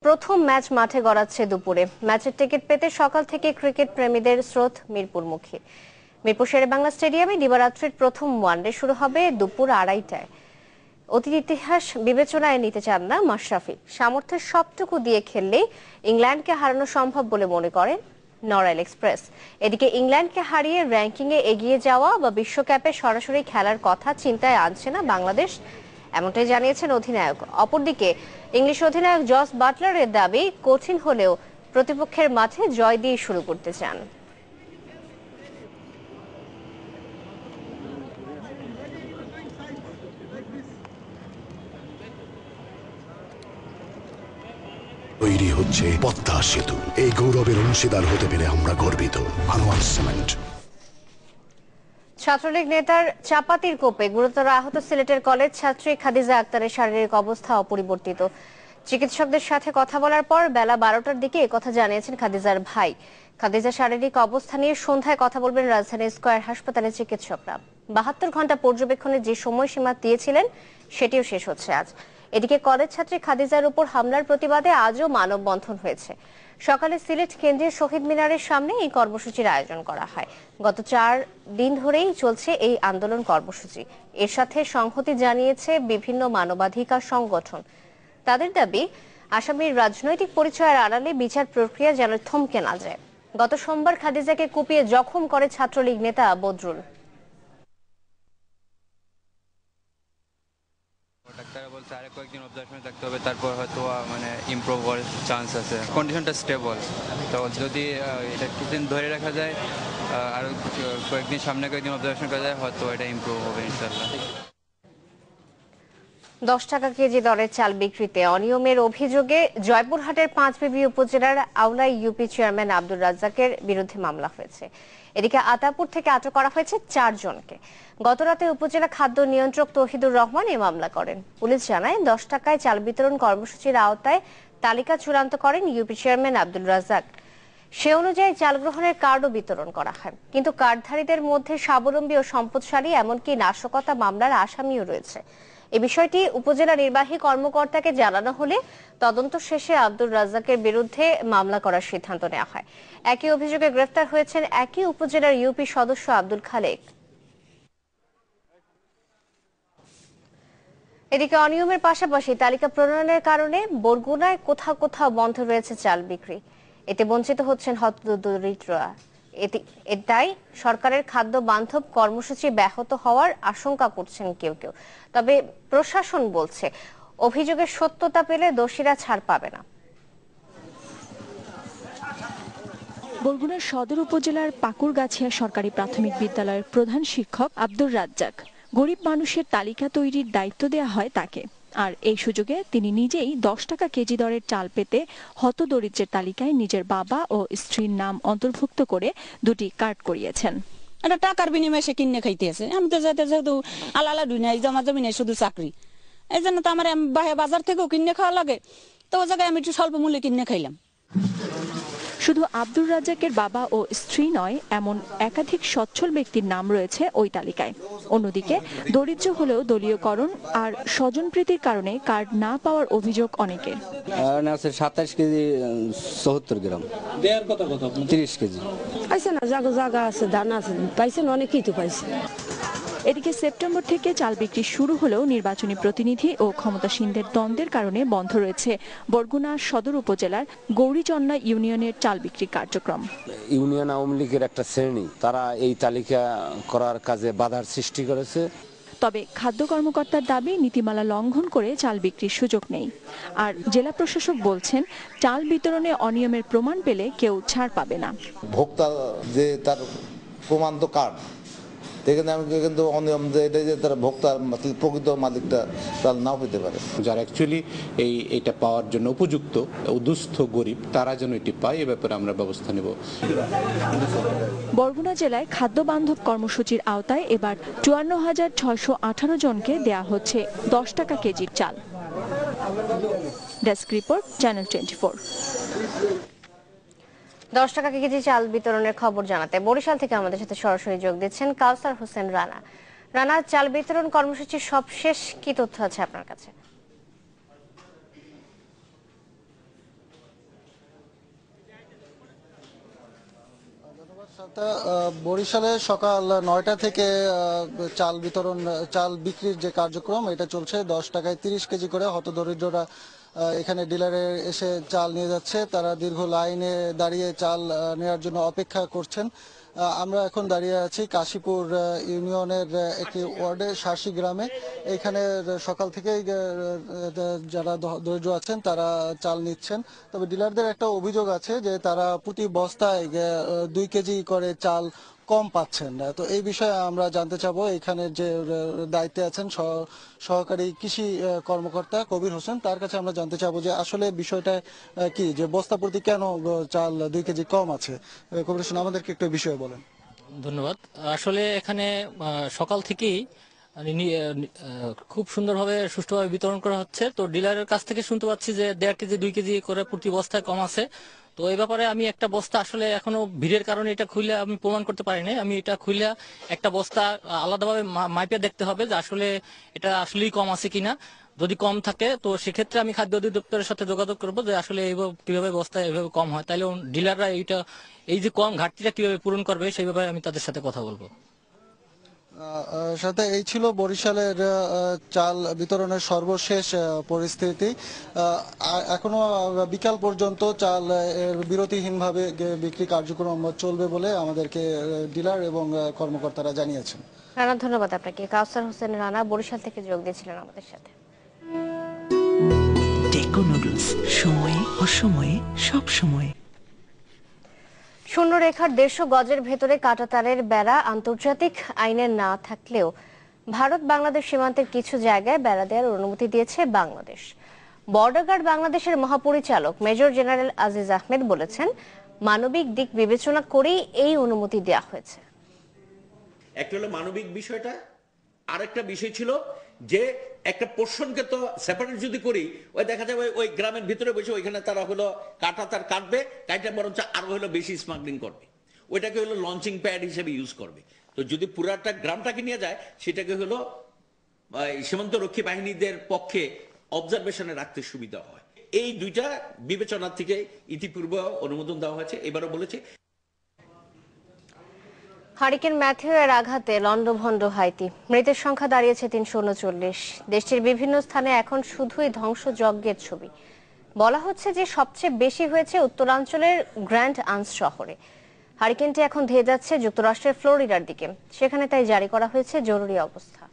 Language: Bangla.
প্রথম ম্যাচ মাঠে গড়াচ্ছে দুপুরে। ম্যাচের টিকিট পেতে সকাল থেকে ক্রিকেট প্রেমীদের স্রোত মিরপুরমুখী। মিরপুর শেরেবাংলা স্টেডিয়ামে দিবারাত্রির প্রথম ওয়ানডে শুরু হবে দুপুর 2:30টায়। অতীত ইতিহাস বিবেচনায় নিতে চান না মাশরাফি। সামর্থ্যের সবটুকু দিয়ে খেললেই ইংল্যান্ডকে হারানো সম্ভব বলে মনে করেন নড়াইল এক্সপ্রেস। এদিকে ইংল্যান্ডকে হারিয়ে র্যাঙ্কিংয়ে এগিয়ে যাওয়া বা বিশ্বকাপে সরাসরি খেলার কথা চিন্তায় আনছে না বাংলাদেশ, এমনটাই জানিয়েছেন অধিনায়ক। অপরদিকে ইংলিশ অধিনায়ক জস বাটলারের দাবি, কঠিন হলেও প্রতিপক্ষের মাঠে জয় দিয়ে শুরু করতে চান। তৈরি হচ্ছে পদ্মা সেতু। এই গৌরবের অংশীদার হতে পেরে আমরা গর্বিত। আনোয়ার সিমেন্ট। ছাত্রলীগ নেতার চাপাতির কোপে গুরুতর আহত সিলেটের কলেজ ছাত্রী খাদিজা আক্তারের শারীরিক অবস্থা অপরিবর্তিত। চিকিৎসকদের সাথে কথা বলার পর বেলা 12টার দিকে একথা জানিয়েছেন খাদিজার ভাই। খাদিজার শারীরিক অবস্থা নিয়ে সন্ধ্যায় কথা বলবেন রাজধানী স্কয়ার হাসপাতালের চিকিৎসকরা। 72 ঘন্টা পর্যবেক্ষণের যে সময়সীমা দিয়েছিলেন সেটিও শেষ হচ্ছে আজ। এদিকে কলেজ ছাত্রী খাদিজার উপর হামলার প্রতিবাদে আজও মানববন্ধন হয়েছে। সকালে সিলেট কেন্দ্রীয় শহীদ মিনারের সামনে এই কর্মসূচির আয়োজন করা হয়। গত 4 দিন ধরেই চলছে এই আন্দোলন কর্মসূচি। এর সাথে সংহতি জানিয়েছে বিভিন্ন মানবাধিকার সংগঠন। তাদের দাবি, আসামির রাজনৈতিক পরিচয়ের আড়ালে বিচার প্রক্রিয়া যেন থমকে না যায়। গত সোমবার খাদিজাকে কুপিয়ে জখম করে ছাত্রলীগ নেতা বদরুল। ডাক্তার বলছে আরে কয়েকদিন অবজারভেশনে থাকতে হবে, তারপর হয়তো মানে ইমপ্রুভ হওয়ার চান্স আছে। কন্ডিশনটা স্টেবল, তো যদি এটা কিছুদিন ধরে রাখা যায় আর কয়েকদিন কয়েকদিন অবজারভেশন করা যায়, হয়তো এটা ইমপ্রুভ হবে ইনশাআল্লাহ। 10 টাকা কেজি দরের চাল বিক্রিতে অনিয়মের অভিযোগে জয়পুরহাটের পাঁচবিবি উপজেলার আউলাই ইউপি চেয়ারম্যান আব্দুর রাজ্জাকের বিরুদ্ধে মামলা হয়েছে। এদিকে আতাপুর থেকে আটক করা হয়েছে 4 জনকে। গতরাতে উপজেলা খাদ্য নিয়ন্ত্রক তৌহিদুর রহমান এই মামলা করেন। পুলিশ জানায় 10 টাকায় চাল বিতরণ কর্মসূচির আওতায় তালিকা চূড়ান্ত করেন ইউপি চেয়ারম্যান আব্দুর রাজ্জাক। সে অনুযায়ী চাল গ্রহণের কার্ডও বিতরণ করা হয়, কিন্তু কার্ডধারীদের মধ্যে স্বাবলম্বী ও সম্পদশালী, এমনকি নাশকতা মামলার আসামিও রয়েছে। এই বিষয়টি উপজেলা নির্বাহী কর্মকর্তাকে জানানো হলে তদন্ত শেষে আব্দুর রাজ্জাকের বিরুদ্ধে মামলা করার সিদ্ধান্ত নেওয়া হয়। একই অভিযোগে গ্রেফতার হয়েছেন একই উপজেলার ইউপি সদস্য আব্দুল খালেক। এদিকে অনিয়মের পাশাপাশি তালিকা প্রণয়নের কারণে বরগুনায় কোথাও কোথাও বন্ধ রয়েছে চাল বিক্রি। এতে বঞ্চিত হচ্ছেন হতদরিদ্ররা। এটাই সরকারের খাদ্য বান্ধব কর্মসূচি ব্যাহত হওয়ার আশঙ্কা করছেন কেউ কেউ। তবে প্রশাসন বলছে, অভিযোগের সত্যতা পেলে দোষীরা ছাড় পাবে না। বরগুনার সদর উপজেলার পাকুরগাছিয়া সরকারি প্রাথমিক বিদ্যালয়ের প্রধান শিক্ষক আব্দুর রাজ্জাক। গরিব মানুষের তালিকা তৈরির দায়িত্ব দেয়া হয় তাকে, আর এই সুযোগে তিনি নিজেই 10 টাকা কেজি দরের চাল পেতে হতদরিদ্রের তালিকায় নিজের বাবা ও স্ত্রীর নাম অন্তর্ভুক্ত করে 2টি কার্ড করিয়েছেন। এটা টাকার বিনিময়ে সে কিনে খাইতে আছে। আমি তো যেহেতু আলাদা দুনিয়া জমা জমি নেই, শুধু চাকরি। এই জন্য তো আমার বাজার থেকেও কিনে খাওয়া লাগে, তো ও জায়গায় আমি একটু স্বল্প মূল্যে কিনে খাইলাম। শুধু আব্দুর রাজ্জাকের বাবা ও স্ত্রী নয়, এমন একাধিক সচ্ছল ব্যক্তির নাম রয়েছে ওই তালিকায়। অন্যদিকে দরিদ্র হলেও দলীয়করণ আর স্বজনপ্রীতির কারণে কার্ড না পাওয়ার অভিযোগ অনেকের। 27 কেজি 74 গ্রাম, 30 কেজি পাইছে না, জায়গা আছে, ধান আছে, পাইছেন অনেকেই তো পাইছে। এদিকে সেপ্টেম্বর থেকে চাল বিক্রি শুরু হলেও নির্বাচনী প্রতিনিধি ও ক্ষমতাসীনদের দ্বন্দ্বের কারণে বন্ধ রয়েছে বরগুনা সদর উপজেলার গৌরীচন্না ইউনিয়নের চাল বিক্রি কার্যক্রম। ইউনিয়ন আওয়ামী লীগের একটা শ্রেণী, তারা এই তালিকা করার কাজে বাধার সৃষ্টি করেছে। তবে খাদ্য কর্মকর্তার দাবি, নীতিমালা লঙ্ঘন করে চাল বিক্রির সুযোগ নেই। আর জেলা প্রশাসক বলছেন, চাল বিতরণে অনিয়মের প্রমাণ পেলে কেউ ছাড় পাবে না। ভোক্তা যে তার প্রমাণ তো কার্ড, কিন্তু অনিয়ম যে এটা যে তার ভোক্তার প্রকৃত মালিকটা তার নাও পেতে পারে। যারা অ্যাকচুয়ালি এইটা পাওয়ার জন্য উপযুক্ত, দুস্থ গরিব, তারা যেন এটি পায়, এ ব্যাপারে আমরা ব্যবস্থা নেব। বরগুনা জেলায় খাদ্য বান্ধব কর্মসূচির আওতায় এবার 54,618 জনকে দেয়া হচ্ছে 10 টাকা কেজির চাল। Desk report, channel 24। 10 টাকা কেজি চাল বিতরণের খবর জানাতে বরিশাল থেকে আমাদের সাথে সরাসরি যোগ দিচ্ছেন কাউসার হোসেন রানা। রানা, চাল বিতরণ কর্মসূচির সবশেষ কি তথ্য আছে আপনার কাছে? বরিশালে সকাল 9টা থেকে চাল বিক্রির যে কার্যক্রম এটা চলছে। 10 টাকায় 30 কেজি করে হতদরিদ্ররা এখানে ডিলারে এসে চাল নিয়ে যাচ্ছে। তারা দীর্ঘ লাইনে দাঁড়িয়ে চাল নেওয়ার জন্য অপেক্ষা করছেন। আমরা এখন দাঁড়িয়ে আছি কাশীপুর ইউনিয়নের একটি ওয়ার্ডে শাসি গ্রামে। এখানে সকাল থেকেই যারা দরিদ্র আছেন তারা চাল নিচ্ছেন। তবে ডিলারদের একটা অভিযোগ আছে যে তারা প্রতি বস্তায় 2 কেজি করে চাল কম পাচ্ছেন। তো এই বিষয়ে আমরা জানতে চাবো এখানে যে দায়িত্বে আছেন সহকারী কৃষি কর্মকর্তা কবির হোসেন, তার কাছে আমরা জানতে চাবো যে আসলে বিষয়টা কি, যে বস্তা প্রতি কেন চাল 2 কেজি কম আছে। কবির হোসেন, আমাদেরকে একটু বিষয়ে বলেন। ধন্যবাদ। আসলে এখানে সকাল থেকেই খুব সুন্দরভাবে সুষ্ঠুভাবে বিতরণ করা হচ্ছে। তো ডিলারের কাছ থেকে শুনতে পাচ্ছি যে 1.5 কেজি 2 কেজি করে প্রতি বস্তায় কম আছে। তো এই ব্যাপারে আমি একটা বস্তা আসলে এখনো ভিড়ের কারণে এটা খুলে আমি প্রমাণ করতে পারি নাই। আমি এটা খুলে একটা বস্তা আলাদাভাবে মাইপে দেখতে হবে যে আসলে এটা আসলেই কম আছে কিনা। যদি কম থাকে তো সেক্ষেত্রে আমি খাদ্য অধিদপ্তরের সাথে যোগাযোগ করবো যে আসলে এইভাবে কিভাবে বস্তায় এইভাবে কম হয়, তাইলে ডিলাররা এই যে কম ঘাটতিটা কিভাবে পূরণ করবে সেই ব্যাপারে আমি তাদের সাথে কথা বলবো। সাথে এই ছিল বরিশালের চাল বিতরণের সর্বশেষ পরিস্থিতি। এখনো বিকাল পর্যন্ত চাল বিরতিহীনভাবে বিক্রি কার্যক্রম চলবে বলে আমাদেরকে ডিলার এবং কর্মকর্তারা জানিয়েছেন। রানা, ধন্যবাদ আপনাকে। কাউসার হোসেন রানা বরিশাল থেকে যোগ দিয়েছিলেন আমাদের সাথে। টেকো নুডলস, সময়ে অসময়ে সব সময়। শূন্যরেখার 150 গজের ভেতরে কাঁটাতারের বেড়া আন্তর্জাতিক আইনে না থাকলেও ভারত বাংলাদেশ সীমান্তের কিছু জায়গায় বেড়া দেওয়ার অনুমতি দিয়েছে বাংলাদেশ। বর্ডার গার্ড বাংলাদেশের মহাপরিচালক মেজর জেনারেল আজিজ আহমেদ বলেছেন, মানবিক দিক বিবেচনা করেই এই অনুমতি দেওয়া হয়েছে। একটা হলো মানবিক বিষয়টা, আরেকটা বিষয় ছিল যে একটা পোর্শনকে তো সেপারেট যদি করি, ওই দেখা যাবে ওই গ্রামের ভিতরে বসে ওইখানে তারা হলো কাটা তার কাটবে, কাটা বরঞ্চ আরো হলো বেশি স্মাগলিং করবে, ওইটাকে হলো লঞ্চিং প্যাড হিসেবে ইউজ করবে। তো যদি পুরাটা গ্রামটাকে নিয়ে যায় সেটাকে হলো সীমান্ত রক্ষী বাহিনীদের পক্ষে অবজারভেশনে রাখতে সুবিধা হয়। এই দুইটা বিবেচনা থেকে ইতিপূর্বে অনুমোদন দেওয়া হয়েছে। এবারও বলেছে হারিকেন ম্যাথিউ এর আঘাতে লন্ডভন্ড হাইতি, মৃতের সংখ্যা দাঁড়িয়েছে 339। দেশটির বিভিন্ন স্থানে এখন শুধুই ধ্বংসযজ্ঞের ছবি। বলা হচ্ছে যে সবচেয়ে বেশি হয়েছে উত্তরাঞ্চলের গ্র্যান্ড আন্স শহরে। হারিকেনটি এখন ধেয়ে যাচ্ছে যুক্তরাষ্ট্রের ফ্লোরিডার দিকে, সেখানে তাই জারি করা হয়েছে জরুরি অবস্থা।